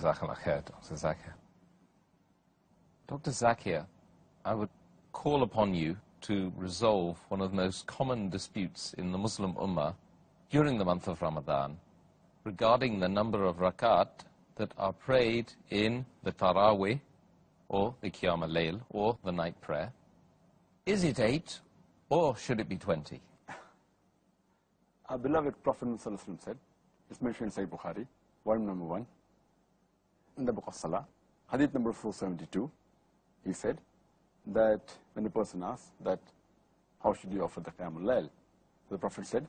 Jazakallah khair, Dr. Zakir. Dr. Zakir, I would call upon you to resolve one of the most common disputes in the Muslim Ummah during the month of Ramadan regarding the number of rakat that are prayed in the Tarawee or the Qiyam al-Layl or the night prayer. Is it 8 or should it be 20? Our beloved Prophet said, it's mentioned in Sahih Bukhari, volume number 1, in the book of Salah, hadith number 472, he said that when a person asks that how should you offer the Qiyamul Layl, the Prophet said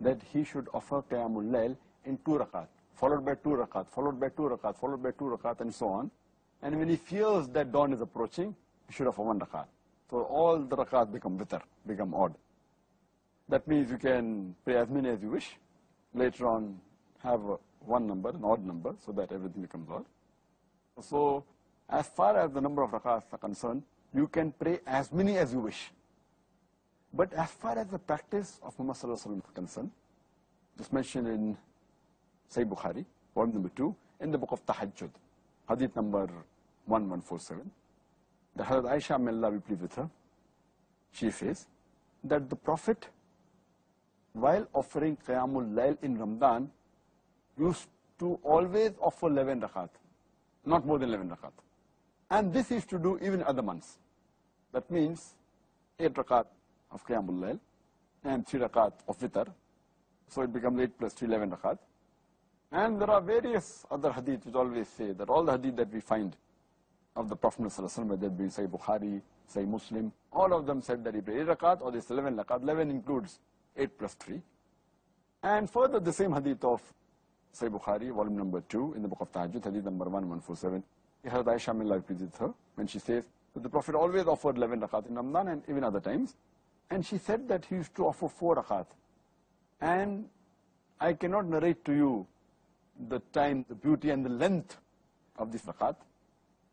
that he should offer Qiyamul Layl in 2 rakat, followed by 2 rakat, followed by 2 rakat, followed by 2 rakat, and so on. And when he feels that dawn is approaching, he should offer 1 rakat. So all the rakat become witr, become odd. That means you can pray as many as you wish. Later on, have one number, an odd number, so that everything becomes odd. So, as far as the number of rakats are concerned, you can pray as many as you wish. But as far as the practice of Muhammad Sallallahu Alaihi Wasallam is concerned, just mentioned in Sahih Bukhari, volume number 2, in the book of Tahajjud, hadith number 1147, the Hazrat Aisha, may Allah be pleased with her, she says that the Prophet, while offering Qiyamul Layl in Ramadan, used to always offer 11 rakat, not more than 11 rakat. And this he used to do even in other months. That means 8 rakat of Qiyamul Layl and 3 rakat of Witr. So it becomes 8 plus 3, 11 rakat. And there are various other hadith which always say that all the hadith that we find of the Prophet ﷺ, whether it be Sahih Bukhari, Sahih Muslim, all of them said that he prayed 8 rakat or this 11 rakat. 11 includes 8 plus 3. And further, the same hadith of Sahih Bukhari, volume number 2, in the book of Tahajjud, hadith number 1147, Hazrat Aisha, may Allah be pleased with her, when she says that the Prophet always offered 11 rakat in Ramadan and even other times. And she said that he used to offer 4 rakat. And I cannot narrate to you the time, the beauty and the length of this rakat.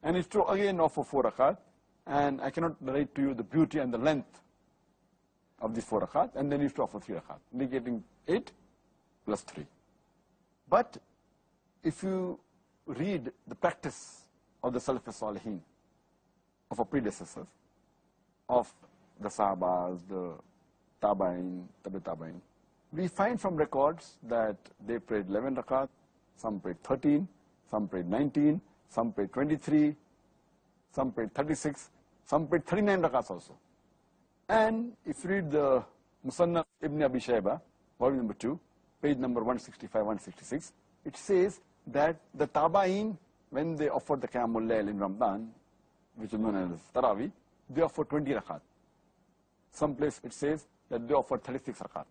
And it's to again offer 4 rakat. And I cannot narrate to you the beauty and the length of this 4 rakat. And then he used to offer 3 rakat, negating 8 plus 3. But if you read the practice of the Salaf al-Salihin, of our predecessors, of the Sahabas, the Tabain, Tabi-Tabain, we find from records that they prayed 11 rakat, some prayed 13, some prayed 19, some prayed 23, some prayed 36, some prayed 39 rakats also. And if you read the Musannaf Ibn Abi Shayba, volume number 2, page number 165, 166, it says that the Tabain, when they offered the Qiyamul Layl in Ramadan, which is known as Tarawee, they offered 20 rakat. Some place it says that they offered 36 rakat.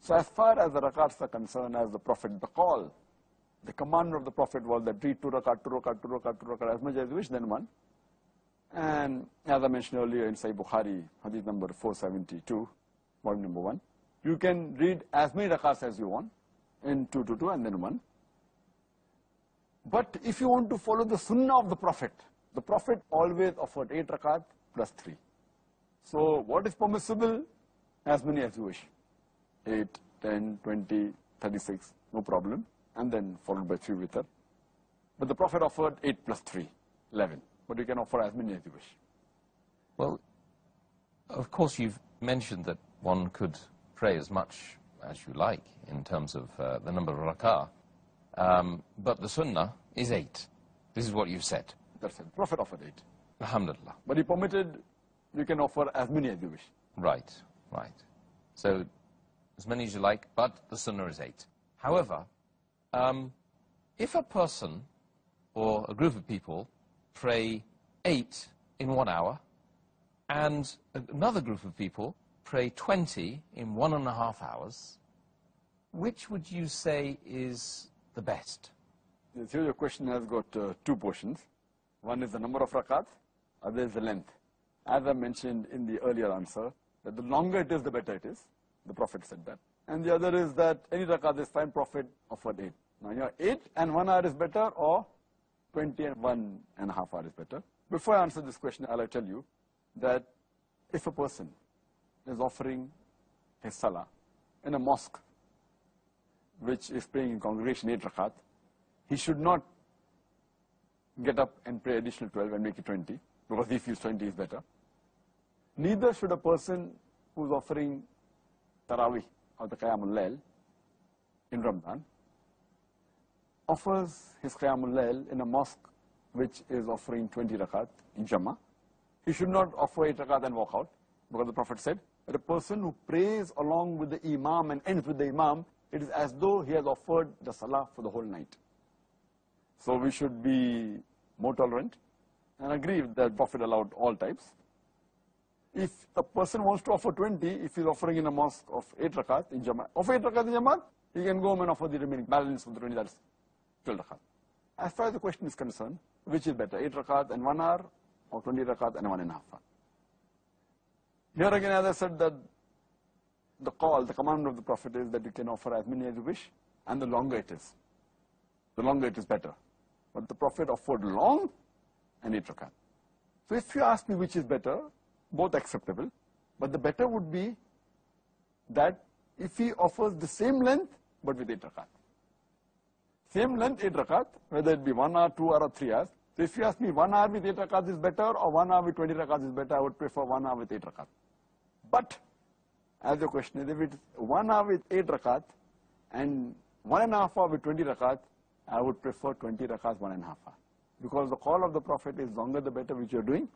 So as far as the rakats are concerned, as the Prophet, the call, the command of the Prophet was that read 2 rakat, 2 rakat, 2 rakat, 2 rakat, as much as you wish, then 1. And as I mentioned earlier in Sahih Bukhari, hadith number 472, volume number 1, you can read as many rakats as you want, in 2, 2, 2, and then 1. But if you want to follow the sunnah of the Prophet always offered 8 rakat plus 3. So what is permissible? As many as you wish. 8, 10, 20, 36, no problem. And then followed by 3 witr. But the Prophet offered 8 plus 3, 11. But you can offer as many as you wish. Well, of course you've mentioned that one could pray as much as you like in terms of the number of rakah. But the sunnah is 8. This is what you've said. That's it. Prophet offered 8. Alhamdulillah. But he permitted, you can offer as many as you wish. Right, right. So, as many as you like, but the sunnah is 8. However, if a person or a group of people pray 8 in 1 hour, and another group of people pray 20 in 1.5 hours, which would you say is the best? Here your question has got 2 portions. One is the number of rakat, other is the length. As I mentioned in the earlier answer, that the longer it is, the better it is. The Prophet said that. And the other is that any rakat is fine, Prophet offered 8. Now, 8 and 1 hour is better, or 20 and 1.5 hours is better. Before I answer this question, I'll tell you that if a person is offering his salah in a mosque, which is praying in congregation 8 rakat, he should not get up and pray additional 12 and make it 20, because he feels 20 is better. Neither should a person who's offering Tarawee or the Qiyamul Layl in Ramzan offers his Qiyamul Layl in a mosque which is offering 20 rakat in Jama. He should not offer 8 rakat and walk out, because the Prophet said that a person who prays along with the Imam and ends with the Imam, it is as though he has offered the Salah for the whole night. So we should be more tolerant and agree that the Prophet allowed all types. If a person wants to offer 20, if he's offering in a mosque of 8 rakat in Jama, offer 8 rakat in Jama, he can go home and offer the remaining balance of the 20, that's 12 rakat. As far as the question is concerned, which is better, 8 rakat and 1 hour, or 20 rakat and 1.5 hour? Here again, as I said, that the command of the Prophet is that you can offer as many as you wish, and the longer it is. The longer it is better. But the Prophet offered long and 8 rakat. So if you ask me which is better, both acceptable, but the better would be that if he offers the same length, but with 8 rakat. Same length, 8 rakat, whether it be 1 hour, 2 hour, or 3 hours. So if you ask me 1 hour with 8 rakat is better, or 1 hour with 20 rakat is better, I would prefer 1 hour with 8 rakat. But, as the question is, if it's 1 hour with 8 rakat, and 1.5 hour with 20 rakat, I would prefer 20 rakat, 1.5 hour. Because the call of the Prophet is longer the better which you're doing.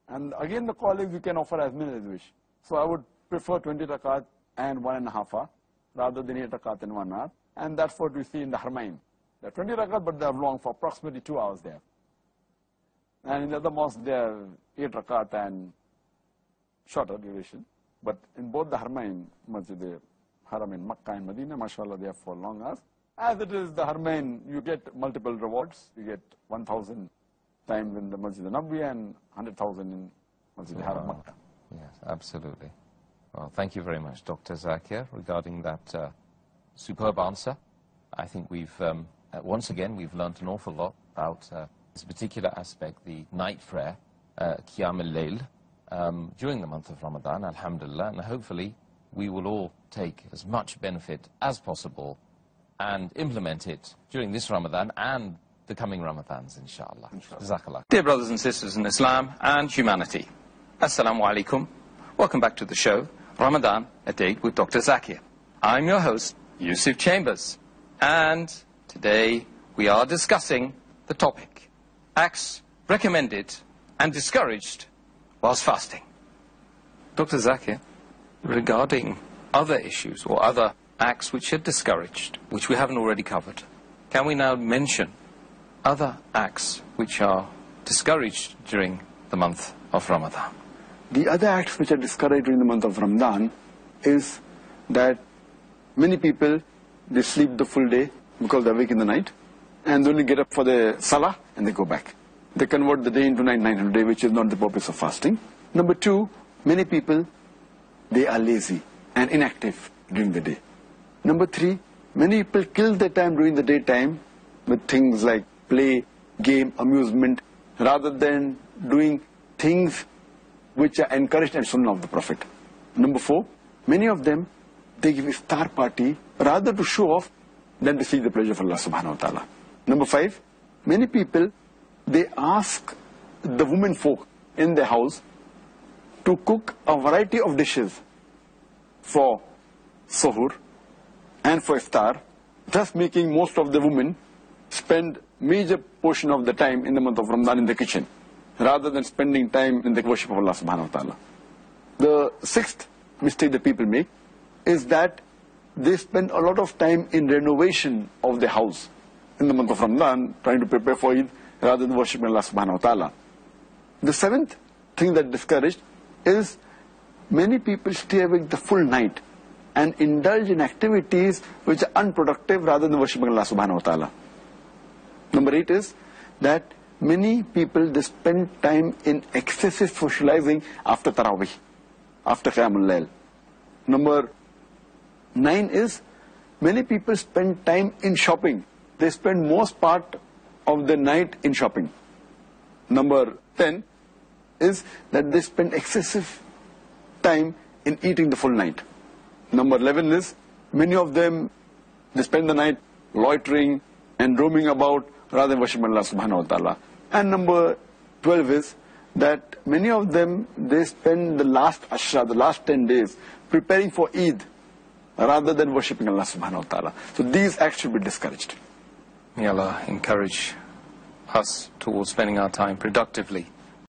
And again the call is you can offer as many as you wish. So I would prefer 20 rakat and 1.5 hour, rather than 8 rakat and 1 hour. And that's what we see in the Haramain. They're 20 rakat, but they're long for approximately 2 hours there. And in the other mosque, they're 8 rakat and shorter duration. But in both the Haramain, Masjid Haram in Makkah and Medina, mashallah, they are for long hours. As it is the Haramain, you get multiple rewards. You get 1,000 times in the Masjid al-Nabawi and 100,000 in Masjid Haram Makkah. Yes, absolutely. Well, thank you very much, Dr. Zakir, regarding that superb answer. I think we've, once again, we've learnt an awful lot about this particular aspect, the night prayer, Qiyam al-Layl, during the month of Ramadan, alhamdulillah, and hopefully we will all take as much benefit as possible and implement it during this Ramadan and the coming Ramadans, inshallah. Jazakallah. Dear brothers and sisters in Islam and humanity, Assalamu alaikum. Welcome back to the show, Ramadan, a date with Dr. Zakir. I'm your host, Yusuf Chambers, and today we are discussing the topic, acts recommended and discouraged whilst fasting. Dr. Zakir, regarding other issues or other acts which are discouraged, which we haven't already covered, can we now mention other acts which are discouraged during the month of Ramadan? The other acts which are discouraged during the month of Ramadan is that many people, they sleep the full day because they're awake in the night, and they only get up for the Salah and they go back. They convert the day into night day, which is not the purpose of fasting. Number two, many people, they are lazy and inactive during the day. Number three, many people kill their time during the daytime with things like play, game, amusement, rather than doing things which are encouraged and sunnah of the Prophet. Number four, many of them, they give iftar party rather to show off than to seek the pleasure of Allah subhanahu wa ta'ala. Number five, many people, they ask the women folk in their house to cook a variety of dishes for suhoor and for iftar, thus making most of the women spend major portion of the time in the month of Ramadan in the kitchen, rather than spending time in the worship of Allah subhanahu wa ta'ala. The sixth mistake that people make is that they spend a lot of time in renovation of the house in the month of Ramadan, trying to prepare for Eid, rather than worshiping Allah subhanahu wa ta'ala. The seventh thing that discouraged is many people stay awake the full night and indulge in activities which are unproductive rather than worshiping Allah subhanahu wa ta'ala. Number eight is that many people, they spend time in excessive socializing after Tarawee, after Qiyamul Layl. Number nine is many people spend time in shopping. They spend most part of the night in shopping. Number 10 is that they spend excessive time in eating the full night. Number 11 is many of them, they spend the night loitering and roaming about rather than worshiping Allah subhanahu wa ta'ala. And number 12 is that many of them, they spend the last ashra, the last 10 days, preparing for Eid, rather than worshipping Allah subhanahu wa ta'ala. So these acts should be discouraged. May Allah encourage us towards spending our time productively